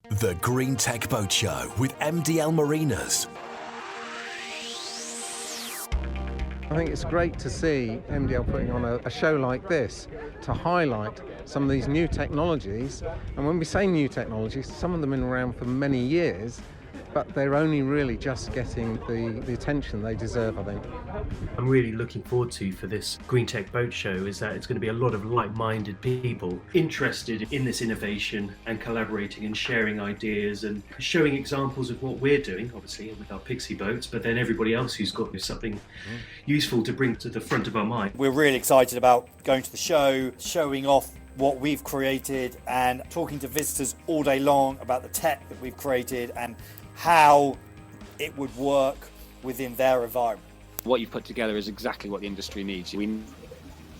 The Green Tech Boat Show with MDL Marinas. I think it's great to see MDL putting on a show like this to highlight some of these new technologies. And when we say new technologies, some of them have been around for many years, but they're only really just getting the attention they deserve, I think. I'm really looking forward to for this Green Tech Boat Show is that it's going to be a lot of like-minded people interested in this innovation and collaborating and sharing ideas and showing examples of what we're doing, obviously, with our Pixie boats, but then everybody else who's got something useful to bring to the front of our mind. We're really excited about going to the show, showing off what we've created and talking to visitors all day long about the tech that we've created and how it would work within their environment. What you've put together is exactly what the industry needs. We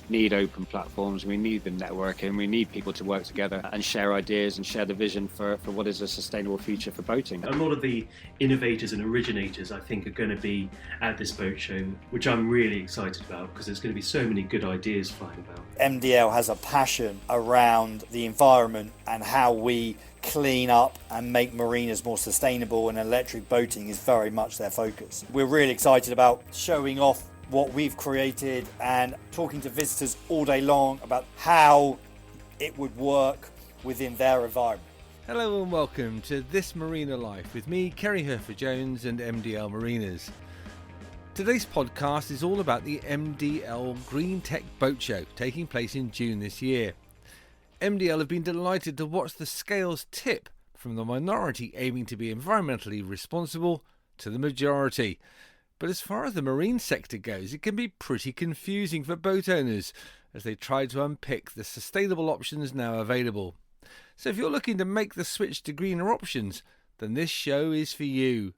need open platforms, we need the networking, we need people to work together and share ideas and share the vision for what is a sustainable future for boating. A lot of the innovators and originators, I think, are going to be at this boat show, which I'm really excited about because there's going to be so many good ideas flying about. MDL has a passion around the environment and how we clean up and make marinas more sustainable, and electric boating is very much their focus. We're really excited about showing off what we've created and talking to visitors all day long about how it would work within their environment. Hello and welcome to This Marina Life with me, Ceri Hurford-Jones and MDL Marinas. Today's podcast is all about the MDL Green Tech Boat Show taking place in June this year. MDL have been delighted to watch the scales tip from the minority aiming to be environmentally responsible to the majority. But as far as the marine sector goes, it can be pretty confusing for boat owners as they try to unpick the sustainable options now available. So if you're looking to make the switch to greener options, then this show is for you.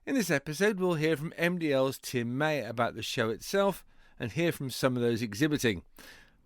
In this episode, we'll hear from MDL's Tim May about the show itself and hear from some of those exhibiting.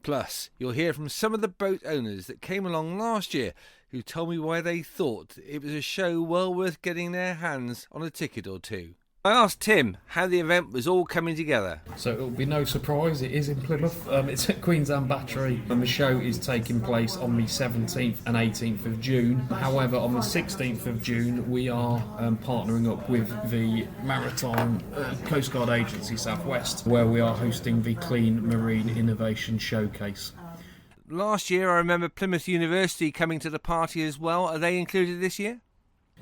Plus, you'll hear from some of the boat owners that came along last year who told me why they thought it was a show well worth getting their hands on a ticket or two. I asked Tim how the event was all coming together. So it'll be no surprise, it is in Plymouth. It's at Queensland Battery and the show is taking place on the 17th and 18th of June. However, on the 16th of June we are partnering up with the Maritime Coast Guard Agency Southwest, where we are hosting the Clean Marine Innovation Showcase. Last year I remember Plymouth University coming to the party as well. Are they included this year?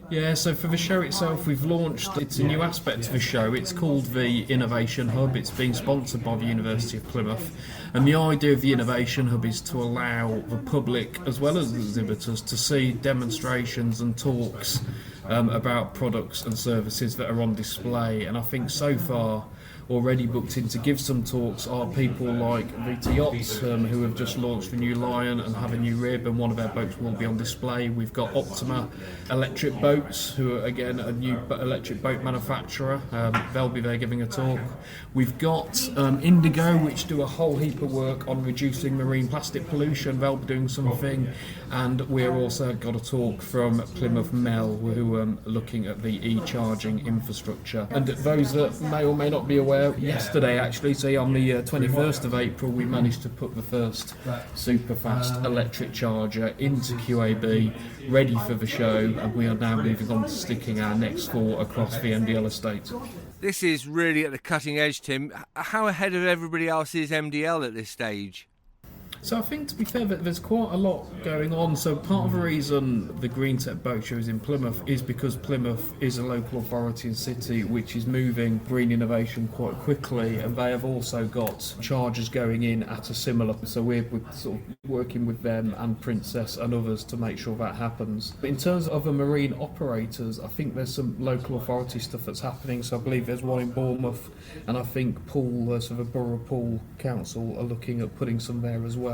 Yeah, so for the show itself, we've launched, it's a new aspect to the show. It's called the Innovation Hub. It's being sponsored by the University of Plymouth. And the idea of the Innovation Hub is to allow the public, as well as the exhibitors, to see demonstrations and talks about products and services that are on display. And I think so far, already booked in to give some talks are people like VT Yachts, who have just launched the new Lion and have a new rib, and one of their boats will be on display. We've got Optima Electric Boats, who are again a new electric boat manufacturer. They'll be there giving a talk. We've got Indigo, which do a whole heap of work on reducing marine plastic pollution. They'll be doing something. And we've also got a talk from Plymouth Mel, who are looking at the e-charging infrastructure. And those that may or may not be aware, yesterday actually, so on the 21st of April, we managed to put the first super fast electric charger into QAB, ready for the show, and we are now moving on to sticking our next 4 across the MDL estate. This is really at the cutting edge, Tim. How ahead of everybody else is MDL at this stage? So I think, to be fair, that there's quite a lot going on. So part of the reason the Green Tech Boat Show is in Plymouth is because Plymouth is a local authority and city which is moving green innovation quite quickly, and they have also got chargers going in at a similar. So we're sort of working with them and Princess and others to make sure that happens. But in terms of other marine operators, I think there's some local authority stuff that's happening. So I believe there's one in Bournemouth, and I think Poole, so the Borough Poole Council are looking at putting some there as well,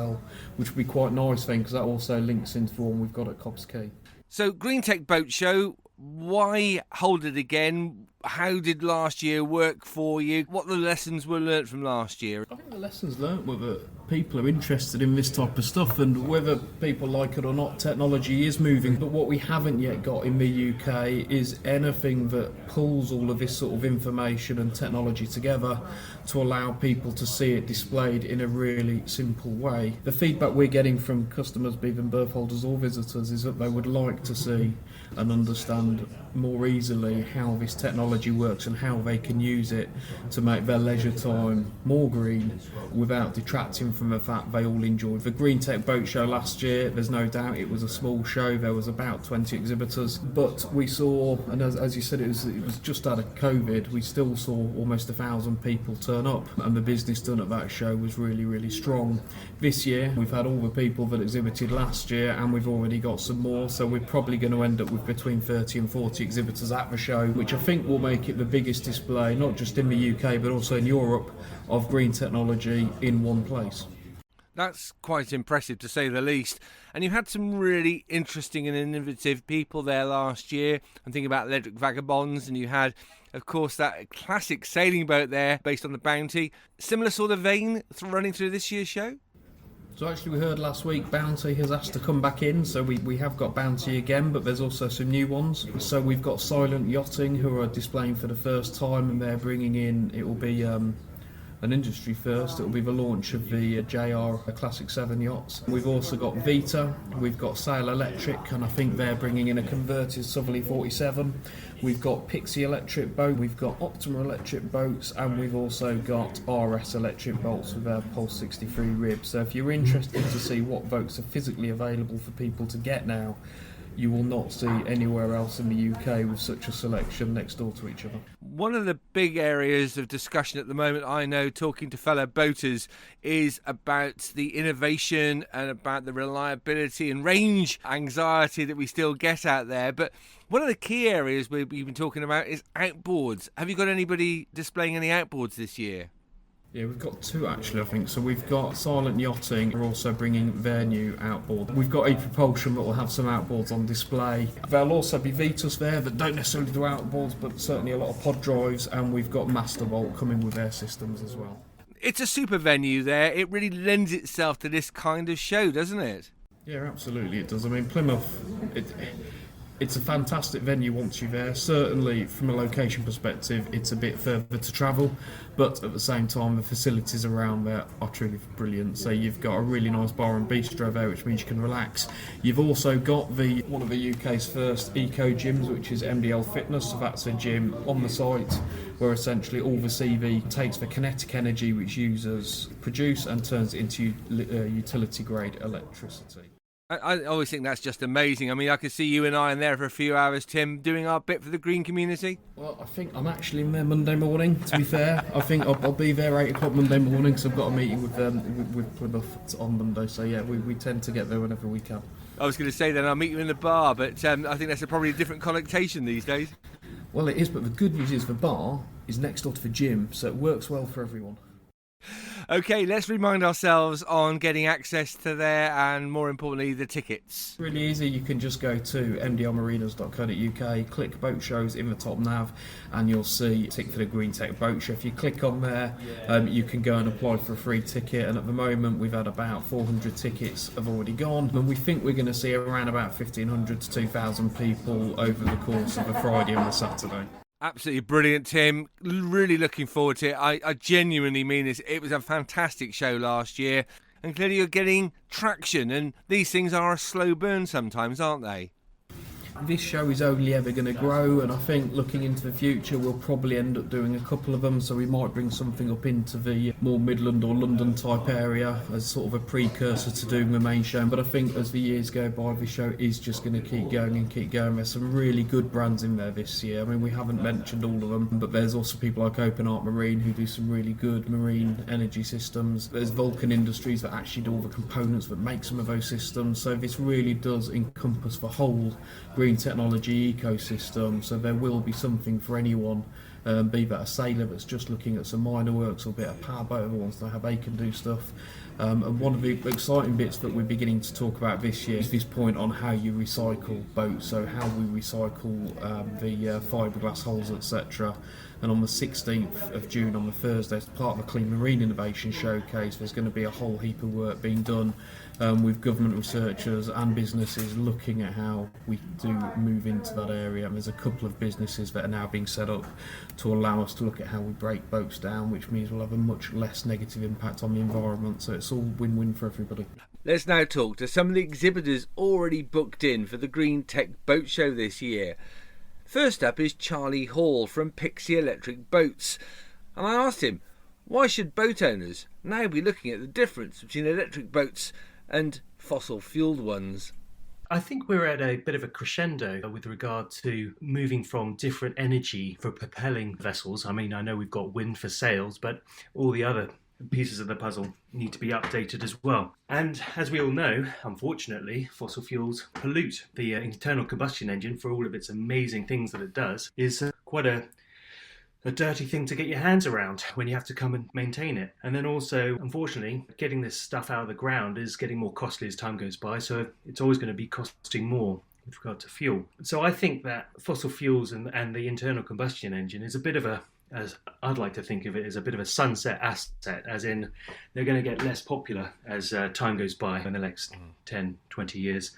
which would be quite nice then, because that also links into the one we've got at Cobbs Quay. So Green Tech Boat Show, why hold it again? How did last year work for you? What the lessons were learnt from last year? I think the lessons learnt were that people are interested in this type of stuff, and whether people like it or not, technology is moving. But what we haven't yet got in the UK is anything that pulls all of this sort of information and technology together to allow people to see it displayed in a really simple way. The feedback we're getting from customers, be them berth holders or visitors, is that they would like to see and understand more easily how this technology works and how they can use it to make their leisure time more green without detracting from the fact they all enjoyed the Green Tech Boat Show last year. There's no doubt it was a small show. There was about 20 exhibitors, but we saw, and as you said, it was just out of COVID, we still saw almost 1,000 people turn up, and the business done at that show was really, really strong. This year we've had all the people that exhibited last year, and we've already got some more, so we're probably going to end up with between 30 and 40 exhibitors at the show, which I think will make it the biggest display, not just in the UK but also in Europe, of green technology in one place. That's quite impressive, to say the least. And you had some really interesting and innovative people there last year. I'm thinking about Electric Vagabonds, and you had, of course, that classic sailing boat there based on the Bounty. Similar sort of vein running through this year's show? So actually we heard last week Bounty has asked to come back in, so we have got Bounty again, but there's also some new ones. So we've got Silent Yachting, who are displaying for the first time, and they're bringing in, it will be an industry first, it will be the launch of the JR Classic 7 yachts. We've also got Vita, we've got Sail Electric, and I think they're bringing in a converted Southerly 47. We've got Pixie electric boat, we've got Optima electric boats, and we've also got RS electric boats with our Pulse 63 ribs. So if you're interested to see what boats are physically available for people to get now, you will not see anywhere else in the UK with such a selection next door to each other. One of the big areas of discussion at the moment, I know, talking to fellow boaters, is about the innovation and about the reliability and range anxiety that we still get out there. But one of the key areas we've been talking about is outboards. Have you got anybody displaying any outboards this year? Yeah, we've got two actually, I think. So we've got Silent Yachting, we're also bringing their new outboard. We've got E-Propulsion that will have some outboards on display. There'll also be Vitas there that don't necessarily do outboards, but certainly a lot of pod drives, and we've got Mastervolt coming with their systems as well. It's a super venue there. It really lends itself to this kind of show, doesn't it? Yeah, absolutely it does. I mean, Plymouth, it's a fantastic venue once you're there. Certainly from a location perspective, it's a bit further to travel, but at the same time the facilities around there are truly brilliant. So you've got a really nice bar and bistro there, which means you can relax. You've also got one of the UK's first eco gyms, which is MDL Fitness. So that's a gym on the site where essentially all the CV takes the kinetic energy which users produce and turns it into utility grade electricity. I always think that's just amazing. I mean, I could see you and I in there for a few hours, Tim, doing our bit for the green community. Well, I think I'm actually in there Monday morning, to be fair. I think I'll be there 8 o'clock Monday morning, because I've got a meeting with Plymouth on Monday. So yeah, we tend to get there whenever we can. I was going to say then I'll meet you in the bar, but I think that's probably a different connotation these days. Well, it is, but the good news is the bar is next door to the gym, so it works well for everyone. Okay, let's remind ourselves on getting access to there, and more importantly, the tickets. Really easy. You can just go to mdlmarinas.co.uk, click boat shows in the top nav, and you'll see ticket for the Green Tech Boat Show. If you click on there, you can go and apply for a free ticket, and at the moment we've had about 400 tickets have already gone, and we think we're going to see around about 1,500 to 2,000 people over the course of the Friday and the Saturday. Absolutely brilliant, Tim. Really looking forward to it. I genuinely mean this. It was a fantastic show last year, and clearly you're getting traction, and these things are a slow burn sometimes, aren't they? This show is only ever going to grow, and I think looking into the future we'll probably end up doing a couple of them, so we might bring something up into the more Midland or London type area as sort of a precursor to doing the main show. But I think as the years go by, the show is just going to keep going and keep going. There's some really good brands in there this year. I mean, we haven't mentioned all of them, but there's also people like Open Art Marine who do some really good marine energy systems. There's Vulcan Industries that actually do all the components that make some of those systems, so this really does encompass the whole green technology ecosystem, so there will be something for anyone be that a sailor that's just looking at some minor works, or be it a power boat that wants to know how they can do stuff. And one of the exciting bits that we're beginning to talk about this year is this point on how you recycle boats, so how we recycle the fiberglass hulls, etc. And on the 16th of June, on the Thursday, as part of the Clean Marine Innovation Showcase, there's going to be a whole heap of work being done with government researchers and businesses looking at how we do move into that area. And there's a couple of businesses that are now being set up to allow us to look at how we break boats down, which means we'll have a much less negative impact on the environment. So it's all win-win for everybody. Let's now talk to some of the exhibitors already booked in for the Green Tech Boat Show this year. First up is Charlie Hall from Pixie Electric Boats, and I asked him, why should boat owners now be looking at the difference between electric boats and fossil fuelled ones? I think we're at a bit of a crescendo with regard to moving from different energy for propelling vessels. I mean, I know we've got wind for sails, but all the other pieces of the puzzle need to be updated as well. And as we all know, unfortunately, fossil fuels pollute. The internal combustion engine, for all of its amazing things that it does, is quite a dirty thing to get your hands around when you have to come and maintain it. And then also, unfortunately, getting this stuff out of the ground is getting more costly as time goes by, so it's always going to be costing more with regard to fuel. So I think that fossil fuels and the internal combustion engine is a bit of a, as I'd like to think of it, as a bit of a sunset asset, as in they're going to get less popular as time goes by in the next 10, 20 years.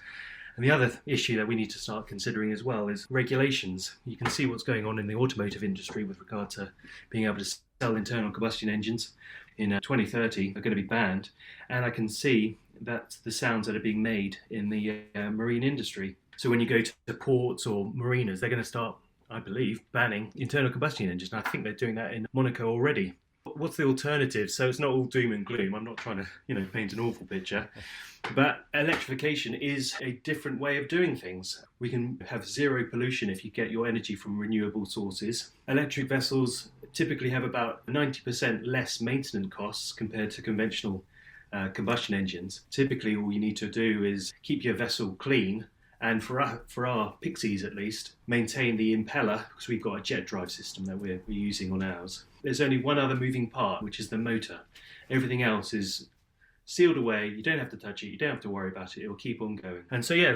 And the other issue that we need to start considering as well is regulations. You can see what's going on in the automotive industry with regard to being able to sell internal combustion engines in 2030 are going to be banned. And I can see that the sounds that are being made in the marine industry. So when you go to ports or marinas, they're going to start, I believe, banning internal combustion engines. And I think they're doing that in Monaco already. What's the alternative? So it's not all doom and gloom. I'm not trying to, paint an awful picture. But electrification is a different way of doing things. We can have zero pollution if you get your energy from renewable sources. Electric vessels typically have about 90% less maintenance costs compared to conventional combustion engines. Typically, all you need to do is keep your vessel clean, and for our Pixies at least, maintain the impeller, because we've got a jet drive system that we're using on ours. There's only one other moving part, which is the motor. Everything else is sealed away. You don't have to touch it. You don't have to worry about it. It will keep on going. And so, yeah,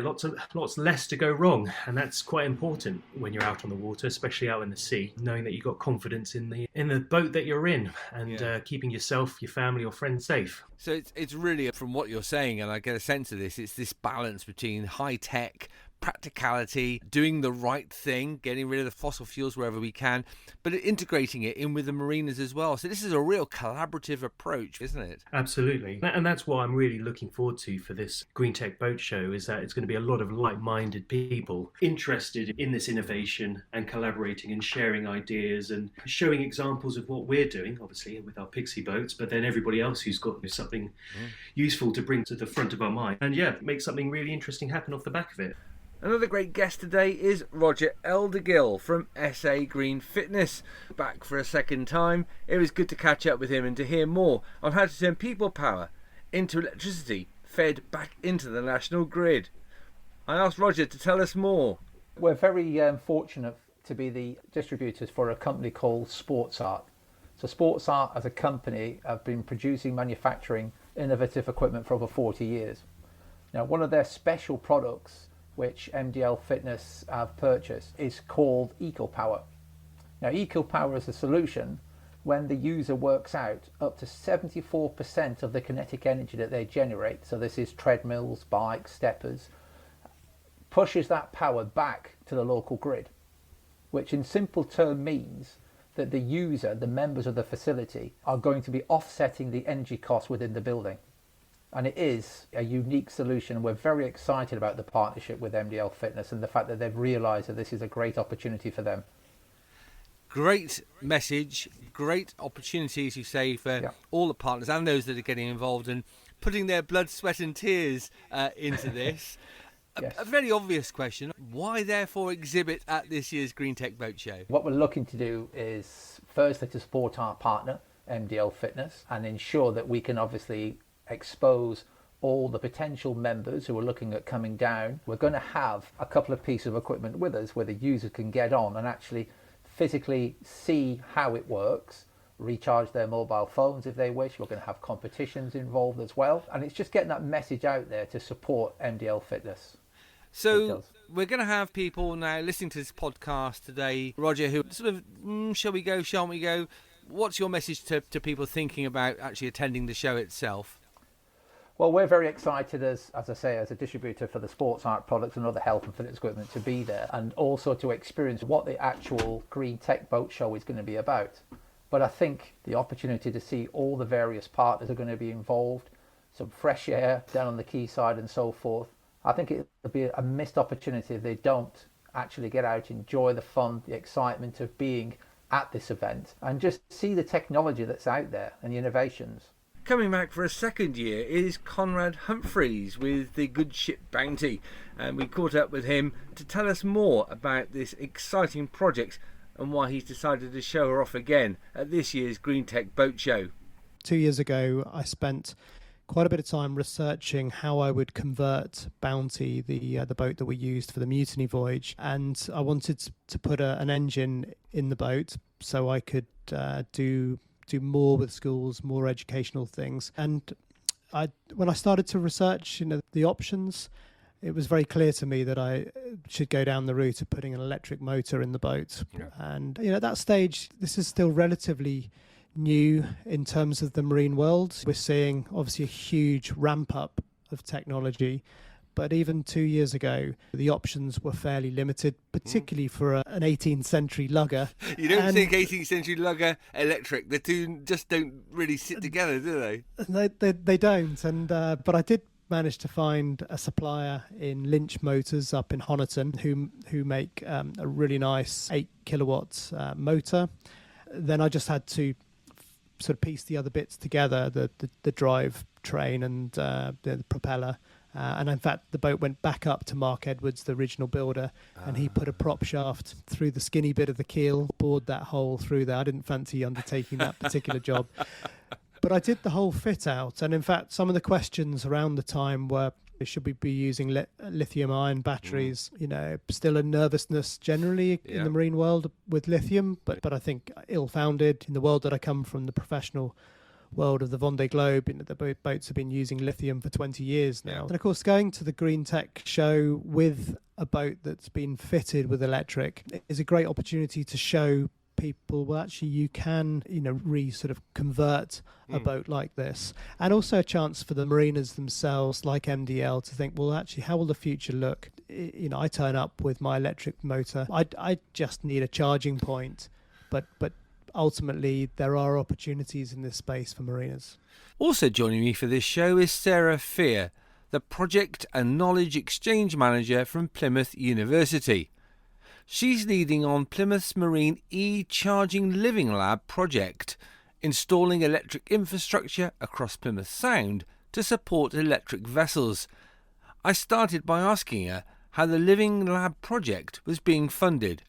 lots less to go wrong. And that's quite important when you're out on the water, especially out in the sea, knowing that you've got confidence in the boat that you're in, and keeping yourself, your family, your friends safe. So it's really, from what you're saying, and I get a sense of this, it's this balance between high tech, practicality, doing the right thing, getting rid of the fossil fuels wherever we can, but integrating it in with the marinas as well. So this is a real collaborative approach, isn't it? Absolutely. And that's what I'm really looking forward to for this Green Tech Boat Show, is that it's going to be a lot of like-minded people interested in this innovation and collaborating and sharing ideas and showing examples of what we're doing, obviously, with our Pixie boats, but then everybody else who's got something useful to bring to the front of our mind. And make something really interesting happen off the back of it. Another great guest today is Roger Eldergill from SA Green Fitness. Back for a second time. It was good to catch up with him and to hear more on how to turn people power into electricity fed back into the national grid. I asked Roger to tell us more. We're very fortunate to be the distributors for a company called SportsArt. So SportsArt as a company have been producing, manufacturing innovative equipment for over 40 years. Now, one of their special products which MDL Fitness have purchased is called EcoPower. Now, EcoPower is a solution when the user works out up to 74% of the kinetic energy that they generate, so this is treadmills, bikes, steppers, pushes that power back to the local grid, which in simple term means that the user, the members of the facility, are going to be offsetting the energy costs within the building. And it is a unique solution. We're very excited about the partnership with MDL Fitness and the fact that they've realised that this is a great opportunity for them. Great message, great opportunities, you say, for all the partners and those that are getting involved and putting their blood, sweat and tears into this. Yes. A very obvious question. Why, therefore, exhibit at this year's Green Tech Boat Show? What we're looking to do is, firstly, to support our partner, MDL Fitness, and ensure that we can obviously expose all the potential members who are looking at coming down. We're going to have a couple of pieces of equipment with us where the user can get on and actually physically see how it works, recharge their mobile phones if they wish. We're going to have competitions involved as well. And it's just getting that message out there to support MDL fitness. So we're going to have people now listening to this podcast today, Roger, who sort of, shall we go, shan't we go? What's your message to people thinking about actually attending the show itself? Well, we're very excited, as I say, as a distributor for the SportsArt products and other health and fitness equipment, to be there and also to experience what the actual Green Tech Boat Show is going to be about. But I think the opportunity to see all the various partners are going to be involved, some fresh air down on the quayside and so forth. I think it would be a missed opportunity if they don't actually get out, enjoy the fun, the excitement of being at this event and just see the technology that's out there and the innovations. Coming back for a second year is Conrad Humphreys with the Good Ship Bounty, and we caught up with him to tell us more about this exciting project and why he's decided to show her off again at this year's Green Tech Boat Show. 2 years ago, I spent quite a bit of time researching how I would convert Bounty, the boat that we used for the mutiny voyage, and I wanted to put an engine in the boat so I could do more with schools, more educational things. And when I started to research, the options, it was very clear to me that I should go down the route of putting an electric motor in the boat. Yeah. And at that stage, this is still relatively new in terms of the marine world. We're seeing obviously a huge ramp up of technology, but even 2 years ago, the options were fairly limited, particularly for an 18th century lugger. You don't think 18th century lugger electric, the two just don't really sit together, do they? They don't. And but I did manage to find a supplier in Lynch Motors up in Honiton who make a really nice 8 kilowatt motor. Then I just had to sort of piece the other bits together, the drive train and the propeller. And in fact, the boat went back up to Mark Edwards, the original builder, and he put a prop shaft through the skinny bit of the keel, bored that hole through there. I didn't fancy undertaking that particular job. But I did the whole fit out. And in fact, some of the questions around the time were, should we be using lithium-ion batteries? Still a nervousness generally in the marine world with lithium, but I think ill-founded. In the world that I come from, the professional world of the Vendée Globe, the boats have been using lithium for 20 years now. And of course, going to the Green Tech show with a boat that's been fitted with electric is a great opportunity to show people, well, actually you can sort of convert a boat like this, and also a chance for the mariners themselves like MDL to think, well, actually, how will the future look? I turn up with my electric motor, I just need a charging point, but ultimately there are opportunities in this space for mariners. Also joining me for this show is Sarah Fear, the Project and Knowledge Exchange Manager from Plymouth University. She's leading on Plymouth's Marine e-Charging Living Lab project, installing electric infrastructure across Plymouth Sound to support electric vessels. I started by asking her how the Living Lab project was being funded.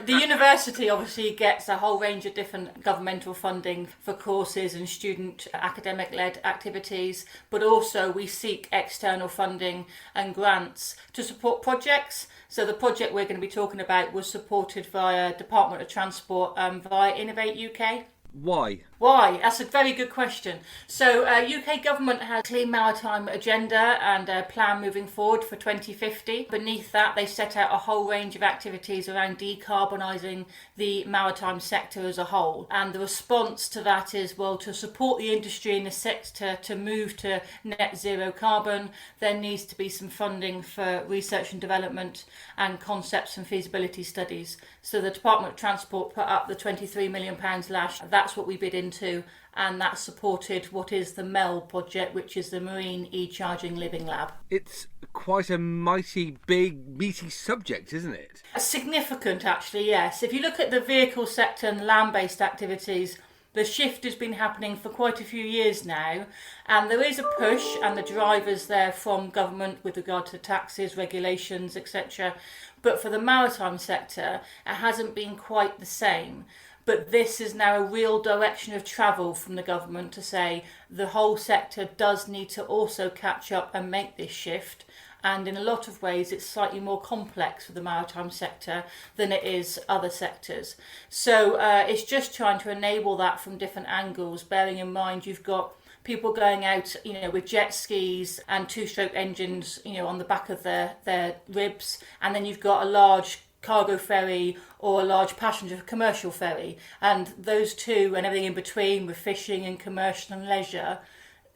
The university obviously gets a whole range of different governmental funding for courses and student academic-led activities, but also we seek external funding and grants to support projects. So the project we're going to be talking about was supported via Department of Transport via Innovate UK. Why? That's a very good question. So UK government has a clean maritime agenda and a plan moving forward for 2050. Beneath that, they set out a whole range of activities around decarbonising the maritime sector as a whole. And the response to that is, well, to support the industry in the sector to move to net zero carbon, there needs to be some funding for research and development and concepts and feasibility studies. So the Department of Transport put up the £23 million last. That's what we bid into, and that supported what is the MEL project, which is the Marine E-Charging Living Lab. It's quite a mighty, big, meaty subject, isn't it? Significant, actually, yes. If you look at the vehicle sector and land-based activities, the shift has been happening for quite a few years now, and there is a push and the drivers there from government with regard to taxes, regulations, etc. But for the maritime sector, it hasn't been quite the same. But this is now a real direction of travel from the government to say the whole sector does need to also catch up and make this shift. and in a lot of ways it's slightly more complex for the maritime sector than it is other sectors. So it's just trying to enable that from different angles, bearing in mind you've got people going out, with jet skis and two-stroke engines, on the back of their ribs, and then you've got a large cargo ferry or a large passenger commercial ferry, and those two and everything in between with fishing and commercial and leisure,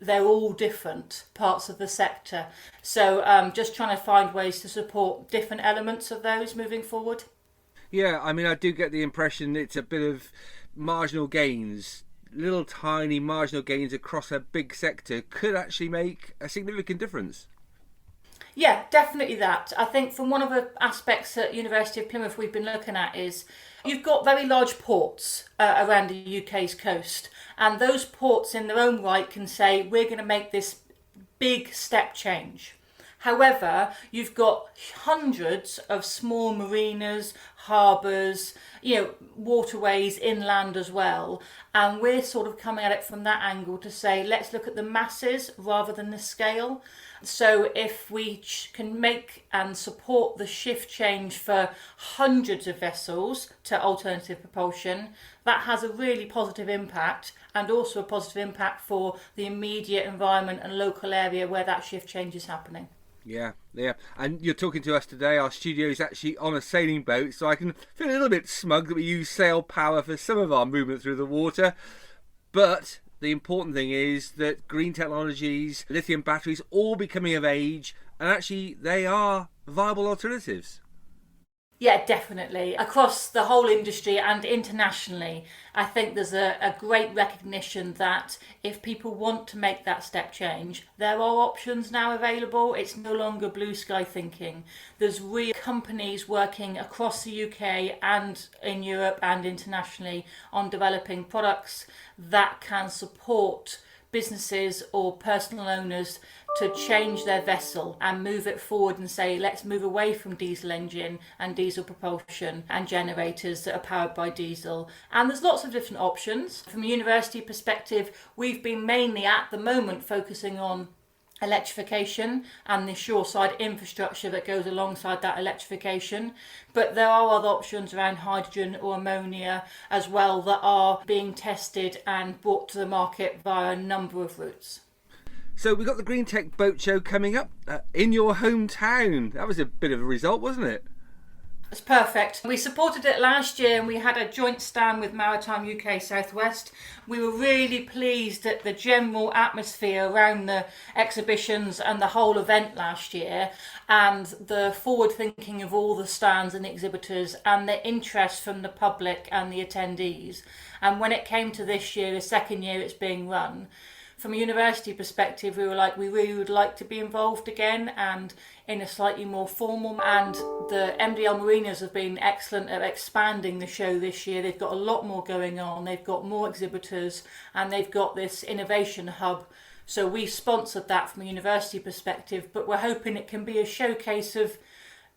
they're all different parts of the sector. So just trying to find ways to support different elements of those moving forward. Yeah, I mean, I do get the impression it's a bit of marginal gains. Little tiny marginal gains across a big sector could actually make a significant difference. Yeah, definitely that. I think from one of the aspects at University of Plymouth we've been looking at is you've got very large ports around the UK's coast, and those ports in their own right can say we're going to make this big step change. However, you've got hundreds of small marinas, harbours, waterways inland as well, and we're sort of coming at it from that angle to say let's look at the masses rather than the scale. So if we can make and support the shift change for hundreds of vessels to alternative propulsion, that has a really positive impact, and also a positive impact for the immediate environment and local area where that shift change is happening. Yeah. And you're talking to us today. Our studio is actually on a sailing boat, so I can feel a little bit smug that we use sail power for some of our movement through the water. But the important thing is that green technologies, lithium batteries, all becoming of age, and actually they are viable alternatives. Yeah, definitely. Across the whole industry and internationally, I think there's a great recognition that if people want to make that step change, there are options now available. It's no longer blue sky thinking. There's real companies working across the UK and in Europe and internationally on developing products that can support businesses or personal owners to change their vessel and move it forward and say let's move away from diesel engine and diesel propulsion and generators that are powered by diesel. And there's lots of different options. From a university perspective, we've been mainly at the moment focusing on electrification and the shoreside infrastructure that goes alongside that electrification, but there are other options around hydrogen or ammonia as well that are being tested and brought to the market via a number of routes. So we've got the Green Tech Boat Show coming up in your hometown. That was a bit of a result, wasn't it? It's perfect. We supported it last year and we had a joint stand with Maritime UK Southwest. We were really pleased at the general atmosphere around the exhibitions and the whole event last year, and the forward thinking of all the stands and exhibitors and the interest from the public and the attendees. And when it came to this year, the second year it's being run, from a university perspective, we were like, we really would like to be involved again and in a slightly more formal. And the MDL Marinas have been excellent at expanding the show this year. They've got a lot more going on. They've got more exhibitors and they've got this innovation hub. So we sponsored that from a university perspective, but we're hoping it can be a showcase of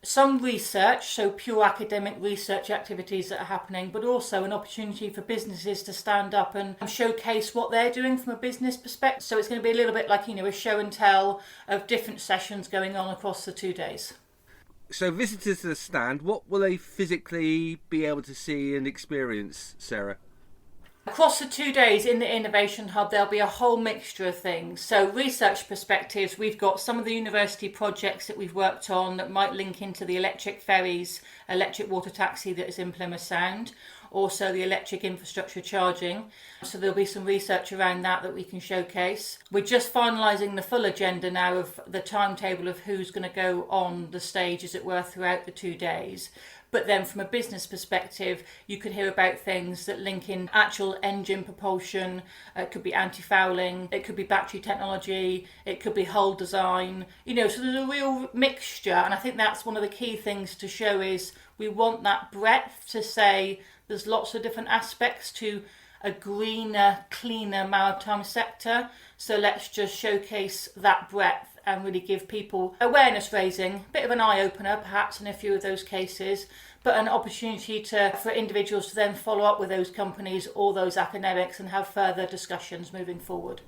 some research, so pure academic research activities that are happening, but also an opportunity for businesses to stand up and showcase what they're doing from a business perspective. So it's going to be a little bit like, a show and tell of different sessions going on across the 2 days. So visitors to the stand, what will they physically be able to see and experience, Sarah? Across the 2 days in the Innovation Hub, there'll be a whole mixture of things. So research perspectives, we've got some of the university projects that we've worked on that might link into the electric ferries, electric water taxi that is in Plymouth Sound, also the electric infrastructure charging. So there'll be some research around that we can showcase. We're just finalising the full agenda now of the timetable of who's going to go on the stage, as it were, throughout the 2 days. But then from a business perspective, you could hear about things that link in actual engine propulsion. It could be anti-fouling, it could be battery technology, it could be hull design. So there's a real mixture. And I think that's one of the key things to show is we want that breadth to say there's lots of different aspects to a greener, cleaner maritime sector. So let's just showcase that breadth and really give people awareness raising, a bit of an eye-opener perhaps in a few of those cases, but an opportunity for individuals to then follow up with those companies or those academics and have further discussions moving forward.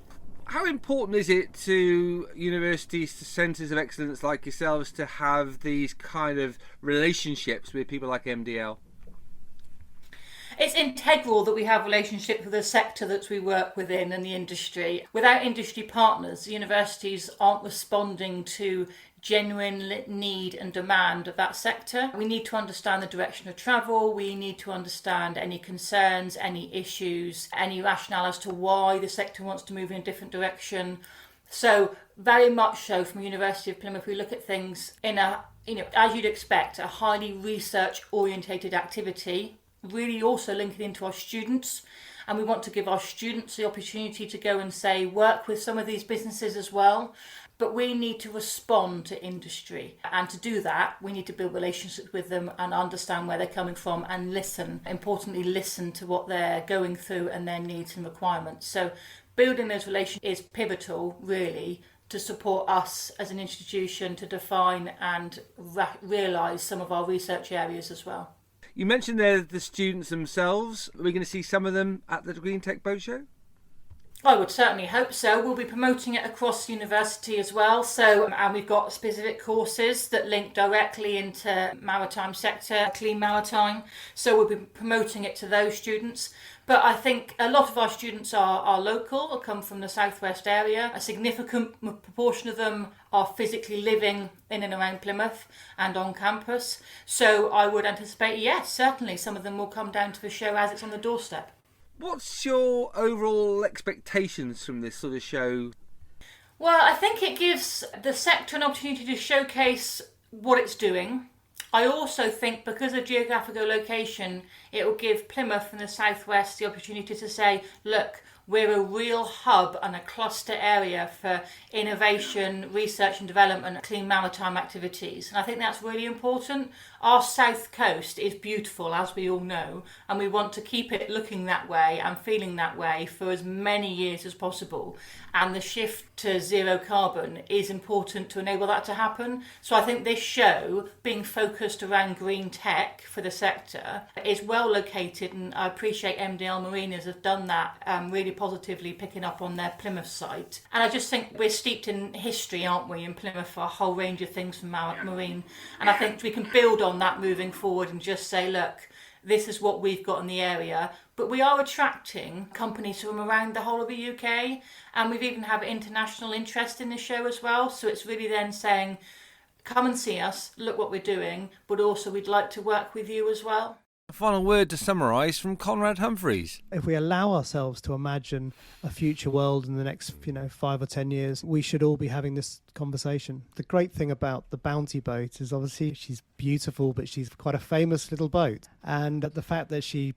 How important is it to universities, to centres of excellence like yourselves, to have these kind of relationships with people like MDL? It's integral that we have relationships with the sector that we work within and the industry. Without industry partners, universities aren't responding to genuine need and demand of that sector. We need to understand the direction of travel. We need to understand any concerns, any issues, any rationale as to why the sector wants to move in a different direction. So very much so from University of Plymouth, we look at things in a, as you'd expect, a highly research orientated activity, really also linking into our students. And we want to give our students the opportunity to go and say, work with some of these businesses as well. But we need to respond to industry. And to do that, we need to build relationships with them and understand where they're coming from and listen, importantly, listen to what they're going through and their needs and requirements. So building those relations is pivotal, really, to support us as an institution to define and realise some of our research areas as well. You mentioned there the students themselves. Are we going to see some of them at the Green Tech Boat Show? I would certainly hope so. We'll be promoting it across the university as well. And we've got specific courses that link directly into maritime sector, clean maritime. So we'll be promoting it to those students. But I think a lot of our students are local, or come from the southwest area. A significant proportion of them are physically living in and around Plymouth and on campus. So I would anticipate, yes, certainly some of them will come down to the show as it's on the doorstep. What's your overall expectations from this sort of show? Well, I think it gives the sector an opportunity to showcase what it's doing. I also think because of geographical location, it will give Plymouth and the southwest the opportunity to say, look, we're a real hub and a cluster area for innovation, research and development, clean maritime activities. And I think that's really important. Our south coast is beautiful, as we all know, and we want to keep it looking that way and feeling that way for as many years as possible. And the shift to zero carbon is important to enable that to happen. So I think this show, being focused around green tech for the sector, is well located, and I appreciate MDL Marinas have done that really positively, picking up on their Plymouth site. And I just think we're steeped in history, aren't we, in Plymouth, for a whole range of things from marine. And I think we can build on that moving forward and just say, look, this is what we've got in the area. But we are attracting companies from around the whole of the UK, and we've even have international interest in the show as well. So it's really then saying, come and see us, look what we're doing, but also we'd like to work with you as well. A final word to summarise from Conrad Humphreys. If we allow ourselves to imagine a future world in the next 5 or 10 years, we should all be having this conversation. The great thing about the Bounty boat is obviously she's beautiful, but she's quite a famous little boat. And the fact that she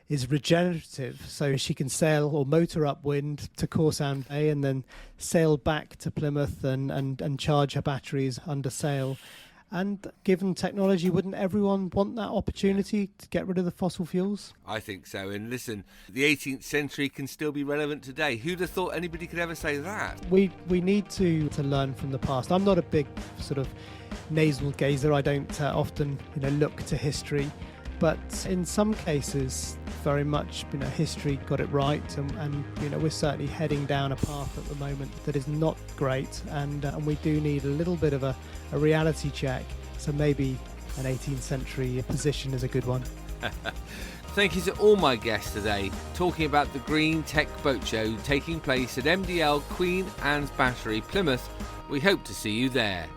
is regenerative, so she can sail or motor upwind to Corsound Bay and then sail back to Plymouth and charge her batteries under sail. And given technology, wouldn't everyone want that opportunity to get rid of the fossil fuels? I think so. And listen, the 18th century can still be relevant today. Who'd have thought anybody could ever say that? We need to learn from the past. I'm not a big sort of nasal gazer. I don't often look to history. But in some cases, very much, history got it right, and we're certainly heading down a path at the moment that is not great, and we do need a little bit of a reality check. So maybe an 18th century position is a good one. Thank you to all my guests today, talking about the Green Tech Boat Show taking place at MDL Queen Anne's Battery, Plymouth. We hope to see you there.